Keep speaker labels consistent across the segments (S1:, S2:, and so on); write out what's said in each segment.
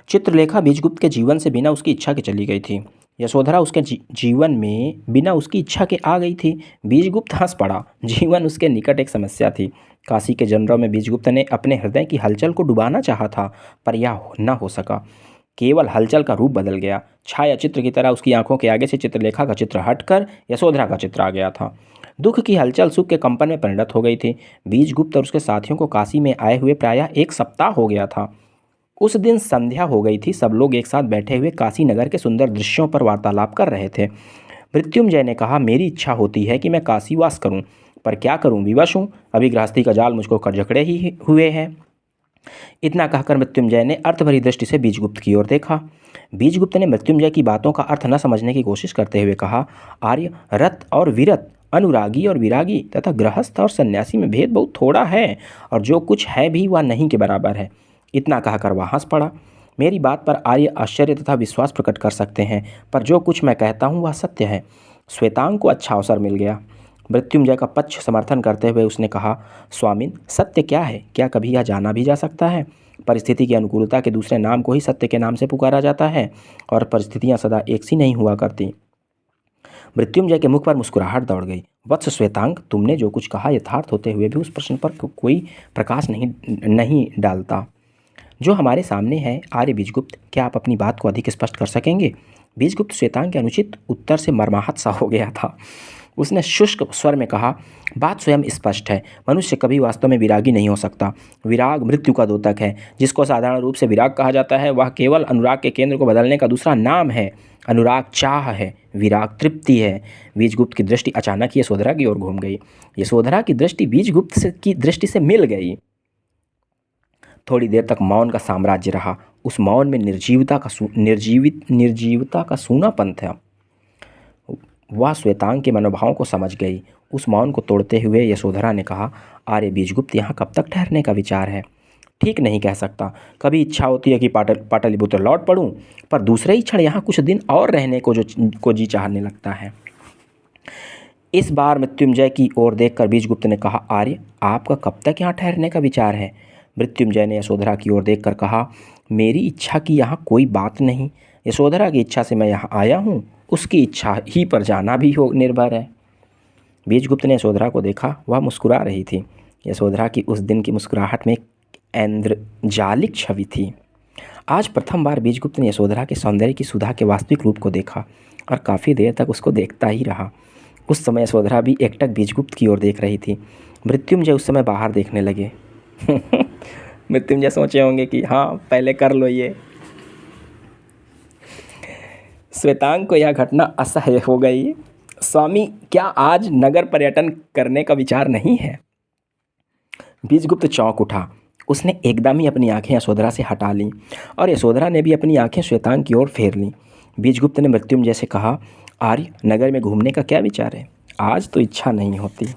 S1: चित्रलेखा बीजगुप्त के जीवन से बिना उसकी इच्छा के चली गई थी। यशोधरा उसके जीवन में बिना उसकी इच्छा के आ गई थी। बीजगुप्त हंस पड़ा। जीवन उसके निकट एक समस्या थी। काशी के जनरों में बीजगुप्त ने अपने हृदय की हलचल को डुबाना चाहा था, पर यह न हो सका। केवल हलचल का रूप बदल गया। छाया चित्र की तरह उसकी आंखों के आगे से चित्रलेखा का चित्र हटकर यशोधरा का चित्र आ गया था। दुख की हलचल सुख के कंपन में परिणत हो गई थी। बीजगुप्त और उसके साथियों को काशी में आए हुए प्रायः एक सप्ताह हो गया था। उस दिन संध्या हो गई थी। सब लोग एक साथ बैठे हुए काशी नगर के सुंदर दृश्यों पर वार्तालाप कर रहे थे। मृत्युंजय ने कहा, मेरी इच्छा होती है कि मैं काशी वास करूं, पर क्या करूं, विवश हूं। अभी गृहस्थी का जाल मुझको जकड़े ही हुए है। इतना कहकर मृत्युंजय ने अर्थभरी दृष्टि से बीजगुप्त की ओर देखा। बीजगुप्त ने मृत्युंजय की बातों का अर्थ न समझने की कोशिश करते हुए कहा, आर्य, रत और विरत, अनुरागी और विरागी तथा गृहस्थ और सन्यासी में भेद बहुत थोड़ा है, और जो कुछ है भी वह नहीं के बराबर है। इतना कहकर वह हंस पड़ा। मेरी बात पर आर्य आश्चर्य तथा विश्वास प्रकट कर सकते हैं, पर जो कुछ मैं कहता हूँ वह सत्य है। श्वेतांग को अच्छा अवसर मिल गया। मृत्युंजय का पक्ष समर्थन करते हुए उसने कहा, स्वामिन, सत्य क्या है? क्या कभी यह जाना भी जा सकता है? परिस्थिति की अनुकूलता के दूसरे नाम को ही सत्य के नाम से पुकारा जाता है, और परिस्थितियां सदा एक सी नहीं हुआ करती। मृत्युंजय के मुख पर मुस्कुराहट दौड़ गई। वत्स श्वेतांग, तुमने जो कुछ कहा यथार्थ होते हुए भी उस प्रश्न पर कोई प्रकाश नहीं डालता जो हमारे सामने है। आर्य बीजगुप्त, क्या आप अपनी बात को अधिक स्पष्ट कर सकेंगे? बीजगुप्त श्वेतांग के अनुचित उत्तर से मर्माहत सा हो गया था। उसने शुष्क स्वर में कहा, बात स्वयं स्पष्ट है। मनुष्य कभी वास्तव में विरागी नहीं हो सकता। विराग मृत्यु का द्योतक है। जिसको साधारण रूप से विराग कहा जाता है, वह केवल अनुराग के केंद्र को बदलने का दूसरा नाम है। अनुराग चाह है, विराग तृप्ति है। बीजगुप्त की दृष्टि अचानक यशोधरा की ओर घूम गई। यशोधरा की दृष्टि बीजगुप्त की दृष्टि से मिल गई। थोड़ी देर तक मौन का साम्राज्य रहा। उस मौन में निर्जीवता का सूनापन था। वह श्वेतांग के मनोभावों को समझ गई। उस मौन को तोड़ते हुए यशोधरा ने कहा, आर्य बीजगुप्त, यहाँ कब तक ठहरने का विचार है? ठीक नहीं कह सकता। कभी इच्छा होती है कि पाटलिपुत्र लौट पड़ूं, पर दूसरे ही क्षण यहाँ कुछ दिन और रहने को जी चाहने लगता है। इस बार मृत्युंजय की ओर देखकर बीजगुप्त ने कहा, आर्य, आपका कब तक यहाँ ठहरने का विचार है? मृत्युंजय ने यशोधरा की ओर देखकर कहा, मेरी इच्छा की यहाँ कोई बात नहीं। यशोधरा की इच्छा से मैं यहाँ आया हूँ, उसकी इच्छा ही पर जाना भी हो निर्भर है। बीजगुप्त ने यशोधरा को देखा। वह मुस्कुरा रही थी। यशोधरा की उस दिन की मुस्कुराहट में एक ऐन्द्रजालिक छवि थी। आज प्रथम बार बीजगुप्त ने यशोधरा के सौंदर्य की सुधा के वास्तविक रूप को देखा, और काफ़ी देर तक उसको देखता ही रहा। उस समय यशोधरा भी एकटक बीजगुप्त की ओर देख रही थी। मृत्युंजय उस समय बाहर देखने लगे। मृत्युंजय सोचे होंगे कि हाँ, पहले कर लो ये। श्वेतांग को यह घटना असह्य हो गई। स्वामी, क्या आज नगर पर्यटन करने का विचार नहीं है? बीजगुप्त चौंक उठा। उसने एकदम ही अपनी आंखें यशोधरा से हटा लीं, और यशोधरा ने भी अपनी आंखें श्वेतांग की ओर फेर लीं। बीजगुप्त ने मृत्युंजय से कहा, आर्य, नगर में घूमने का क्या विचार है? आज तो इच्छा नहीं होती।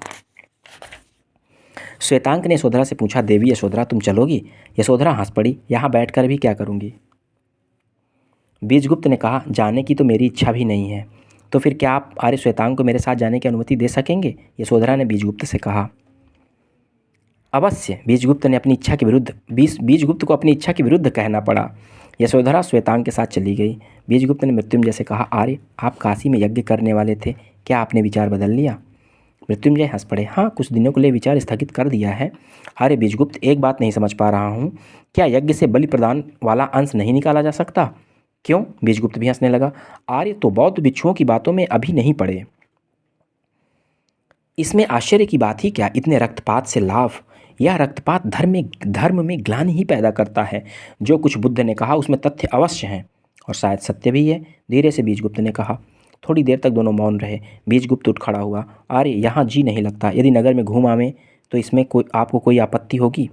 S1: श्वेतांग ने यशोधरा से पूछा, देवी यशोधरा, तुम चलोगी? यशोधरा हंस पड़ी। यहाँ बैठकर भी क्या करूँगी? बीजगुप्त ने कहा, जाने की तो मेरी इच्छा भी नहीं है। तो फिर क्या आप आर्य श्वेतांग को मेरे साथ जाने की अनुमति दे सकेंगे? यशोधरा ने बीजगुप्त से कहा। अवश्य। बीजगुप्त को अपनी इच्छा के विरुद्ध कहना पड़ा। यशोधरा श्वेतांग के साथ चली गई। बीजगुप्त ने मृत्युंजय से कहा, आर्य, आप काशी में यज्ञ करने वाले थे, क्या आपने विचार बदल लिया? मृत्युंजय हंस पड़े। हाँ, कुछ दिनों के लिए विचार स्थगित कर दिया है। आर्य बीजगुप्त, एक बात नहीं समझ पा रहा हूँ, क्या यज्ञ से बलि प्रदान वाला अंश नहीं निकाला जा सकता? क्यों? बीजगुप्त भी हंसने लगा। आर्य तो बौद्ध भिक्षुओं की बातों में अभी नहीं पड़े। इसमें आश्चर्य की बात ही क्या? इतने रक्तपात से लाभ? यह रक्तपात धर्म में ग्लानि ही पैदा करता है। जो कुछ बुद्ध ने कहा उसमें तथ्य अवश्य हैं, और शायद सत्य भी है, धीरे से बीजगुप्त ने कहा। थोड़ी देर तक दोनों मौन रहे। बीजगुप्त उठ खड़ा हुआ। आर्य, यहाँ जी नहीं लगता। यदि नगर में घूम आवें तो इसमें आपको कोई आपत्ति होगी?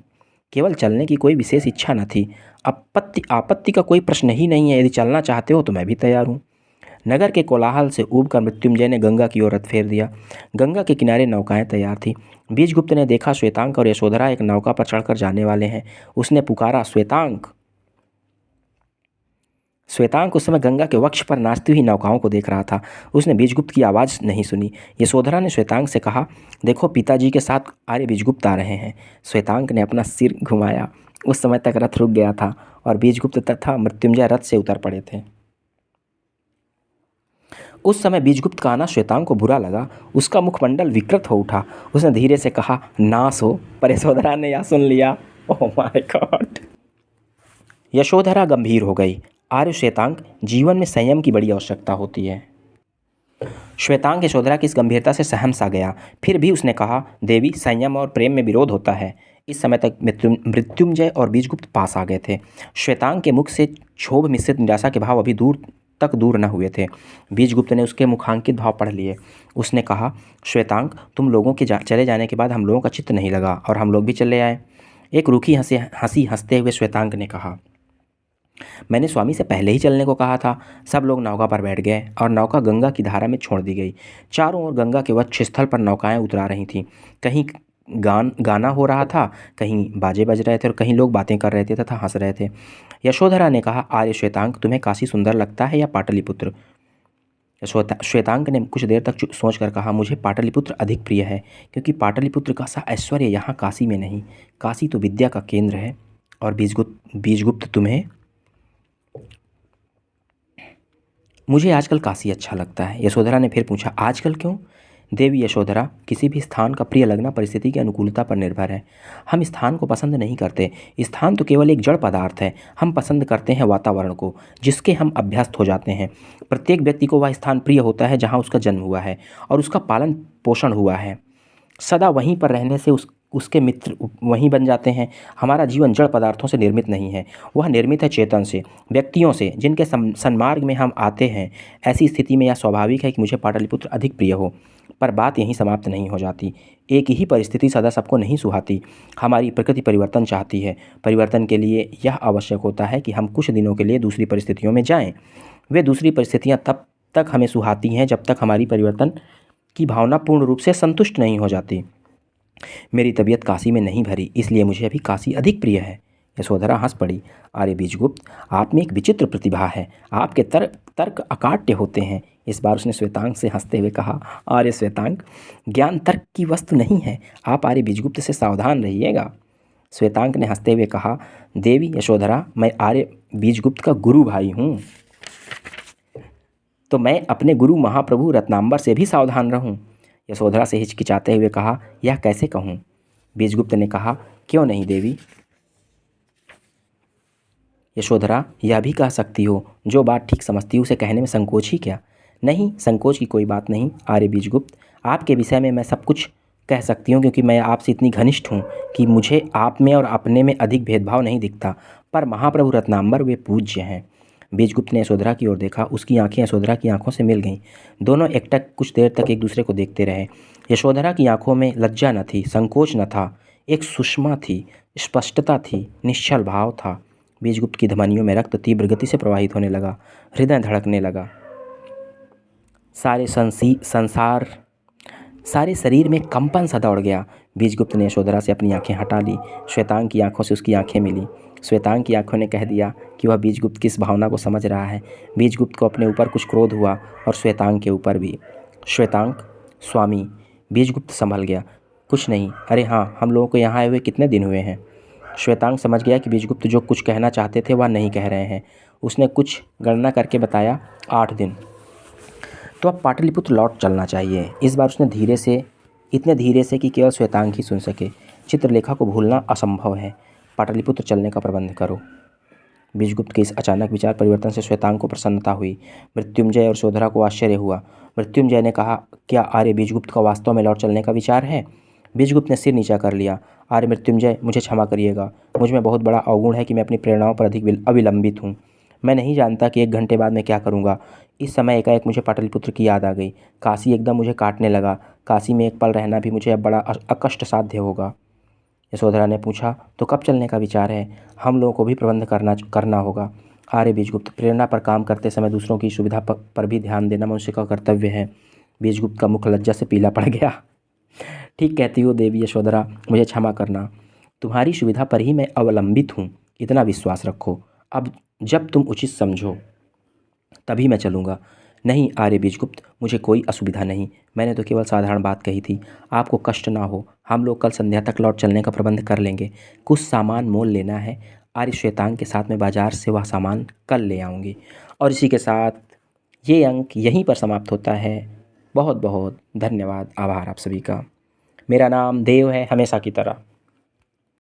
S1: केवल चलने की कोई विशेष इच्छा न थी। आपत्ति का कोई प्रश्न ही नहीं है। यदि चलना चाहते हो तो मैं भी तैयार हूँ। नगर के कोलाहल से ऊबकर मृत्युंजय ने गंगा की ओर रथ फेर दिया। गंगा के किनारे नौकाएं तैयार थीं। बीजगुप्त ने देखा श्वेतांग और यशोधरा एक नौका पर चढ़कर जाने वाले हैं। उसने पुकारा, श्वेतांग। श्वेतांग उस समय गंगा के वक्ष पर नाचती हुई नौकाओं को देख रहा था। उसने बीजगुप्त की आवाज़ नहीं सुनी। यशोधरा ने श्वेतांग से कहा, देखो, पिताजी के साथ आर्य बीजगुप्त आ रहे हैं। श्वेतांग ने अपना सिर घुमाया। उस समय तक रथ रुक गया था और बीजगुप्त तथा मृत्युंजय रथ से उतर पड़े थे। उस समय बीजगुप्त का आना श्वेतांग को बुरा लगा। उसका मुखमंडल विकृत हो उठा। उसने धीरे से कहा, नाश हो। पर यशोधरा ने यह सुन लिया। Oh my God. यशोधरा गंभीर हो गई। आर्य श्वेतांग, जीवन में संयम की बड़ी आवश्यकता होती है। श्वेतांग यशोधरा की इस गंभीरता से सहम सा गया। फिर भी उसने कहा, देवी, संयम और प्रेम में विरोध होता है। इस समय तक मृत्युंजय और बीजगुप्त पास आ गए थे। श्वेतांग के मुख से क्षोभ मिश्रित निराशा के भाव अभी दूर न हुए थे। बीजगुप्त ने उसके मुखांकित भाव पढ़ लिए। उसने कहा, श्वेतांग, तुम लोगों के चले जाने के बाद हम लोगों का चित्त नहीं लगा और हम लोग भी चले आए। एक रूखी हंसी हंसते हुए श्वेतांग ने कहा, मैंने स्वामी से पहले ही चलने को कहा था। सब लोग नौका पर बैठ गए और नौका गंगा की धारा में छोड़ दी गई। चारों ओर गंगा के वक्षस्थल पर नौकाएं उतरा रही थीं। कहीं गाना हो रहा था, कहीं बाजे बज रहे थे और कहीं लोग बातें कर रहे थे तथा हंस रहे थे। यशोधरा ने कहा, आर्य श्वेतांग, तुम्हें काशी सुंदर लगता है या पाटलिपुत्र? श्वेतांग ने कुछ देर तक सोच कर कहा, मुझे पाटलिपुत्र अधिक प्रिय है, क्योंकि पाटलिपुत्र का सा ऐश्वर्य यहाँ काशी में नहीं। काशी तो विद्या का केंद्र है। और बीजगुप्त तुम्हें? मुझे आजकल काशी अच्छा लगता है। यशोधरा ने फिर पूछा, आजकल क्यों? देवी यशोधरा, किसी भी स्थान का प्रिय लगना परिस्थिति की अनुकूलता पर निर्भर है। हम स्थान को पसंद नहीं करते। स्थान तो केवल एक जड़ पदार्थ है। हम पसंद करते हैं वातावरण को, जिसके हम अभ्यस्त हो जाते हैं। प्रत्येक व्यक्ति को वह स्थान प्रिय होता है जहाँ उसका जन्म हुआ है और उसका पालन पोषण हुआ है। सदा वहीं पर रहने से उसके मित्र वहीं बन जाते हैं। हमारा जीवन जड़ पदार्थों से निर्मित नहीं है, वह निर्मित है चेतन से, व्यक्तियों से, जिनके सन्मार्ग में हम आते हैं। ऐसी स्थिति में यह स्वाभाविक है कि मुझे पाटलिपुत्र अधिक प्रिय हो। पर बात यहीं समाप्त नहीं हो जाती। एक ही परिस्थिति सदा सबको नहीं सुहाती। हमारी प्रकृति परिवर्तन चाहती है। परिवर्तन के लिए यह आवश्यक होता है कि हम कुछ दिनों के लिए दूसरी परिस्थितियों में जाएं। वे दूसरी परिस्थितियां तब तक हमें सुहाती हैं जब तक हमारी परिवर्तन की भावना पूर्ण रूप से संतुष्ट नहीं हो जाती। मेरी तबीयत काशी में नहीं भरी, इसलिए मुझे अभी काशी अधिक प्रिय है। यशोधरा हंस पड़ी। अरे बीजगुप्त, आप में एक विचित्र प्रतिभा है। आपके तर्क अकाट्य होते हैं। इस बार उसने श्वेतांग से हंसते हुए कहा, आर्य श्वेतांग, ज्ञान तर्क की वस्तु नहीं है। आप आर्य बीजगुप्त से सावधान रहिएगा। श्वेतांग ने हंसते हुए कहा, देवी यशोधरा, मैं आर्य बीजगुप्त का गुरु भाई हूँ, तो मैं अपने गुरु महाप्रभु रत्नांबर से भी सावधान रहूँ। यशोधरा से हिचकिचाते हुए कहा, यह कैसे कहूँ? बीजगुप्त ने कहा, क्यों नहीं देवी? यशोधरा, यह भी कह सकती हो, जो बात ठीक समझती हो उसे कहने में संकोच ही क्या? नहीं, संकोच की कोई बात नहीं। आर्य बीजगुप्त, आपके विषय में मैं सब कुछ कह सकती हूँ, क्योंकि मैं आपसे इतनी घनिष्ठ हूँ कि मुझे आप में और अपने में अधिक भेदभाव नहीं दिखता। पर महाप्रभु रत्नांबर वे पूज्य हैं। बीजगुप्त ने यशोधरा की ओर देखा। उसकी आंखें यशोधरा की आंखों से मिल गईं। दोनों एकटक कुछ देर तक एक दूसरे को देखते रहे। यशोधरा की आंखों में लज्जा न थी, संकोच न था, एक सुषमा थी, स्पष्टता थी, निश्चल भाव था। बीजगुप्त की धमनियों में रक्त तीव्र गति से प्रवाहित होने लगा। हृदय धड़कने लगा। सारे शरीर में कंपन सा दौड़ गया। बीजगुप्त ने यशोधरा से अपनी आंखें हटा ली। श्वेतांग की आंखों से उसकी आंखें मिली। श्वेतांग की आंखों ने कह दिया कि वह बीजगुप्त की इस भावना को समझ रहा है। बीजगुप्त को अपने ऊपर कुछ क्रोध हुआ और श्वेतांग के ऊपर भी। श्वेतांग, स्वामी। बीजगुप्त संभल गया। कुछ नहीं। अरे हाँ, हम लोगों को यहाँ आए हुए कितने दिन हुए हैं? श्वेतांग समझ गया कि बीजगुप्त जो कुछ कहना चाहते थे वह नहीं कह रहे हैं। उसने कुछ गणना करके बताया, 8 दिन। तो अब पाटलिपुत्र लौट चलना चाहिए। इस बार उसने इतने धीरे से कि केवल श्वेतांग ही सुन सके। चित्रलेखा को भूलना असंभव है। पाटलिपुत्र चलने का प्रबंध करो। बीजगुप्त के इस अचानक विचार परिवर्तन से श्वेतांग को प्रसन्नता हुई। मृत्युंजय और यशोधरा को आश्चर्य हुआ। मृत्युंजय ने कहा, क्या आर्य बीजगुप्त का वास्तव में लौट चलने का विचार है? बीजगुप्त ने सिर नीचा कर लिया। आर्य मृत्युंजय, मुझे क्षमा करिएगा। मुझ में बहुत बड़ा अवगुण है कि मैं अपनी प्रेरणाओं पर अधिक अविलंबित हूँ। मैं नहीं जानता कि 1 घंटे बाद मैं क्या करूँगा। इस समय एकाएक मुझे पाटलिपुत्र की याद आ गई। काशी एकदम मुझे काटने लगा। काशी में एक पल रहना भी मुझे अब बड़ा अकष्ट साध्य होगा। यशोधरा ने पूछा, तो कब चलने का विचार है? हम लोगों को भी प्रबंध करना होगा। आर्य बीजगुप्त, प्रेरणा पर काम करते समय दूसरों की सुविधा पर भी ध्यान देना मनुष्य का कर्तव्य है। बीजगुप्त का मुख लज्जा से पीला पड़ गया। ठीक कहती हो देवी यशोधरा, मुझे क्षमा करना। तुम्हारी सुविधा पर ही मैं अवलंबित हूँ, इतना विश्वास रखो। अब जब तुम उचित समझो तभी मैं चलूँगा। नहीं आर्य बीजगुप्त, मुझे कोई असुविधा नहीं। मैंने तो केवल साधारण बात कही थी। आपको कष्ट ना हो, हम लोग कल संध्या तक लौट चलने का प्रबंध कर लेंगे। कुछ सामान मोल लेना है। आर्य श्वेतांग के साथ में बाज़ार से वह सामान कल ले आऊँगी। और इसी के साथ ये अंक यहीं पर समाप्त होता है। बहुत बहुत धन्यवाद, आभार आप सभी का। मेरा नाम देव है, हमेशा की तरह।